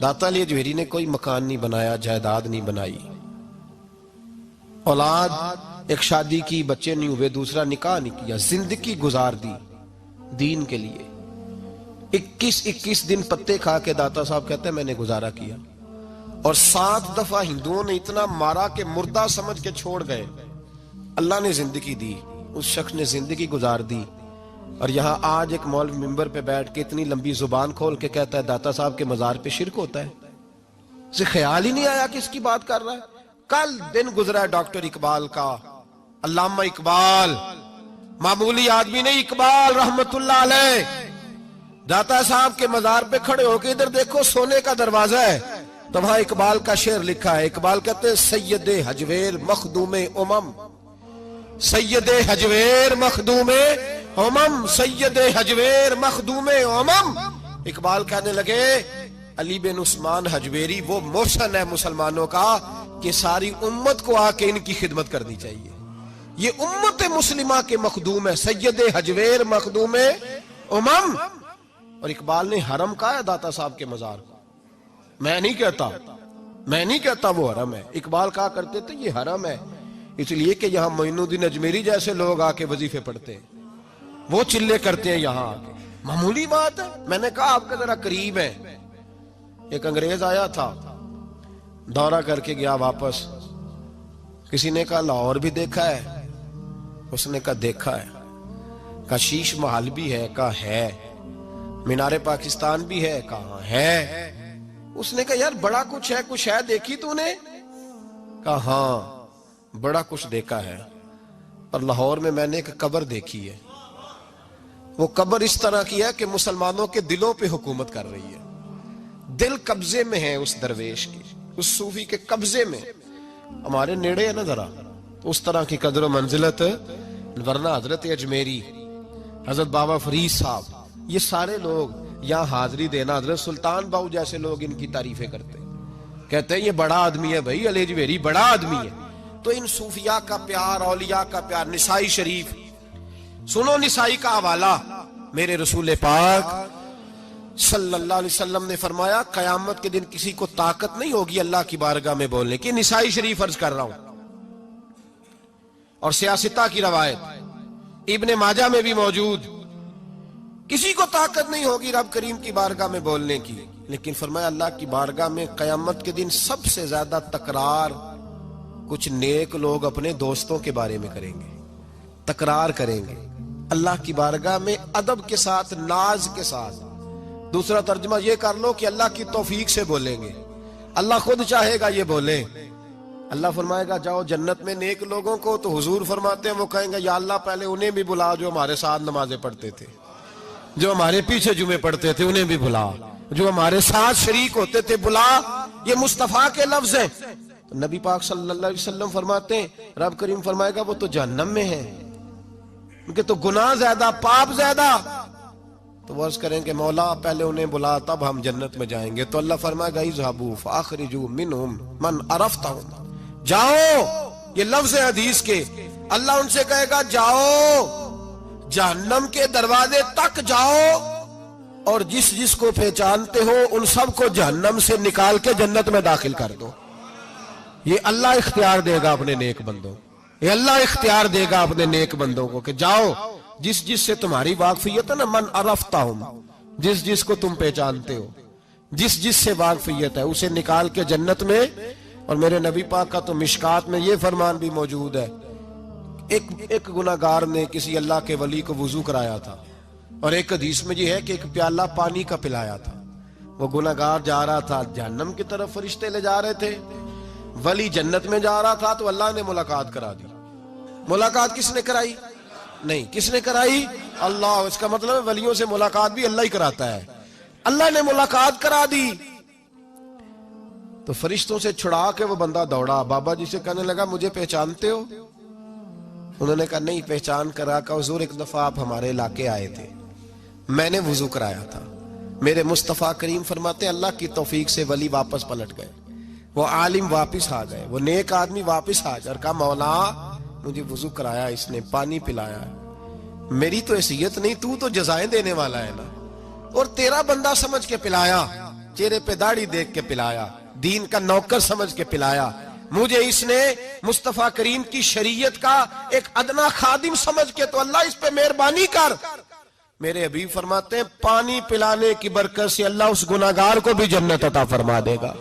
दाता अली अजमेरी ने कोई मकान नहीं बनाया, जायदाद नहीं बनाई, औलाद एक शादी की, बच्चे नहीं हुए, दूसरा निकाह नहीं किया, जिंदगी गुजार दी दीन के लिए। 21 दिन पत्ते खा के दाता साहब कहते हैं मैंने गुजारा किया। और 7 दफा हिंदुओं ने इतना मारा कि मुर्दा समझ के छोड़ गए। अल्लाह ने जिंदगी दी, उस शख्स ने जिंदगी गुजार दी। और यहां आज एक मौलवी मिंबर पे बैठ के इतनी लंबी जुबान खोल के कहता है दाता साहब के मजार पे शिरक होता है। उसे ख्याल ही नहीं आया कि इसकी बात कर रहा है। कल दिन गुजरा है डॉक्टर इकबाल का, अल्लामा इकबाल, मामूली आदमी नहीं, इकबाल रहमतुल्लाह अलैह। दाता साहब के मजार पे खड़े होके इधर देखो, सोने का दरवाजा है, तो वहां इकबाल का शेर लिखा है। इकबाल कहते हैं सैयदे हजवेर मखदूमे उमम, सैयदे हजवेर मखदूमे उमम, सैयदे हजवेर मखदूमे उमम। इकबाल कहने लगे अली बिन उस्मान हजवेरी वो मोशन है मुसलमानों का कि सारी उम्मत को आके इनकी खिदमत करनी चाहिए। ये उम्मत मुस्लिमा के मखदूम है, सैयदे हजवेर मखदूमे उमम। और इकबाल ने हरम कहा है दाता साहब के मजार को। मैं नहीं कहता वो हरम है। इकबाल कहा करते थे ये हरम है, इसलिए कि यहां मोइनुद्दीन अजमेरी जैसे लोग आके वजीफे पढ़ते हैं, वो चिल्ले करते हैं यहां आके। मामूली बात है। मैंने कहा आपके जरा करीब है। एक अंग्रेज आया था, दौरा करके गया वापस। किसी ने कहा लाहौर भी देखा है? उसने कहा देखा है। कहा शीश महल भी है? कहा है। मीनारे पाकिस्तान भी है? कहा है। उसने कहा यार बड़ा कुछ है देखी तूने? कहा हाँ बड़ा कुछ देखा है, पर लाहौर में मैंने एक कब्र देखी है। वो कब्र इस तरह की है कि मुसलमानों के दिलों पे हुकूमत कर रही है। दिल कब्जे में है उस दरवेश की, उस सूफी के कब्जे में। हमारे नेड़े है ना जरा, तो उस तरह की कदर मंजिलत। वरना हजरत अजमेरी, हजरत बाबा फरीद साहब, ये सारे लोग यहाँ हाजिरी देना, हजरत सुल्तान बाहू जैसे लोग इनकी तारीफें करते हैं, कहते हैं ये बड़ा आदमी है भाई, अली अजमेरी बड़ा आदमी है। तो इन सूफिया का प्यार, औलिया का प्यार। निसाई शरीफ सुनो, निसाई का हवाला। मेरे रसूल पाक सल्लल्लाहु अलैहि वसल्लम ने फरमाया कयामत के दिन किसी को ताकत नहीं होगी अल्लाह की बारगाह में बोलने की। निसाई शरीफ अर्ज कर रहा हूं। और सियासता की रवायत इब्ने माजा में भी मौजूद, किसी को ताकत नहीं होगी रब करीम की बारगाह में बोलने की। लेकिन फरमाया अल्लाह की बारगाह में कयामत के दिन सबसे ज्यादा तकरार कुछ नेक लोग अपने दोस्तों के बारे में करेंगे, तकरार करेंगे अल्लाह की बारगाह में अदब के साथ, नाज के साथ। दूसरा तर्जुमा ये कर लो कि अल्लाह की तौफीक से बोलेंगे, अल्लाह खुद चाहेगा ये बोले। अल्लाह फरमाएगा जाओ जन्नत में नेक लोगों को, तो हुजूर फरमाते हैं वो कहेंगे या अल्लाह पहले उन्हें भी बुला जो हमारे साथ नमाजें पढ़ते थे, जो हमारे पीछे जुमे पढ़ते थे उन्हें भी बुला, जो हमारे साथ शरीक होते थे बुला। ये मुस्तफा के लफ्ज हैं। तो नबी पाक सल्लल्लाहु अलैहि वसल्लम फरमाते हैं रब करीम फरमाएगा वो तो जहन्नम में है, उनके तो गुनाह ज्यादा, पाप ज्यादा। तो वर्ष करेंगे मौला पहले उन्हें बुला तब हम जन्नत में जाएंगे। तो अल्लाह फरमाएगा इज़हाबू फ़अख़रिजू मिनहुम मन अरफ़तहुम, जाओ। ये लफ्ज़ है हदीस के। अल्लाह उनसे कहेगा जाओ जहन्नम के दरवाजे तक जाओ, और जिस जिसको पहचानते हो उन सबको जहन्नम से निकाल के जन्नत में दाखिल कर दो। ये अल्लाह इख्तियार देगा अपने नेक बंदों, ये अल्लाह इख्तियार देगा अपने नेक बंदों को कि जाओ जिस जिस से तुम्हारी वाकफियत है ना, मन अरफ़तहुम, जिस जिस को तुम पहचानते हो, जिस जिस से वाकफियत है उसे निकाल के जन्नत में। और मेरे नबी पाक का तो मिशकात में ये फरमान भी मौजूद है, एक गुनाहगार ने किसी अल्लाह के वली को वुजू कराया था, और एक हदीस में ये है कि एक प्याला पानी का पिलाया था। वो गुनाहगार जा रहा था जहन्नम की तरफ, फरिश्ते ले जा रहे थे, वली जन्नत में जा रहा था, तो अल्लाह ने मुलाकात करा दी। मुलाकात किसने कराई? नहीं, किसने कराई? अल्लाह। इसका मतलब है वलियों से मुलाकात भी अल्लाह ही कराता है। अल्लाह ने मुलाकात करा दी। तो फरिश्तों से छुड़ा के वो बंदा दौड़ा, बाबा जी से कहने लगा मुझे पहचानते हो? उन्होंने कहा नहीं। पहचान करा का हुजूर एक दफा आप हमारे इलाके आए थे, मैंने वुजू कराया था। मेरे मुस्तफा करीम फरमाते अल्लाह की तौफीक से वली वापस पलट गए, वो आलिम वापस आ गए, वो नेक आदमी वापस आ गए और कहा मौला मुझे वुजू कराया इसने, पानी पिलाया, मेरी तो हैसियत नहीं, तू तो जजाएं देने वाला है ना, और तेरा बंदा समझ के पिलाया, चेहरे पे दाढ़ी देख के पिलाया, दीन का नौकर समझ के पिलाया, मुझे इसने मुस्तफा करीम की शरीयत का एक अदना खादिम समझ के, तो अल्लाह इस पे मेहरबानी कर। मेरे हबीब फरमाते हैं पानी पिलाने की बरकत से अल्लाह उस गुनाहगार को भी जन्नत अता फरमा देगा।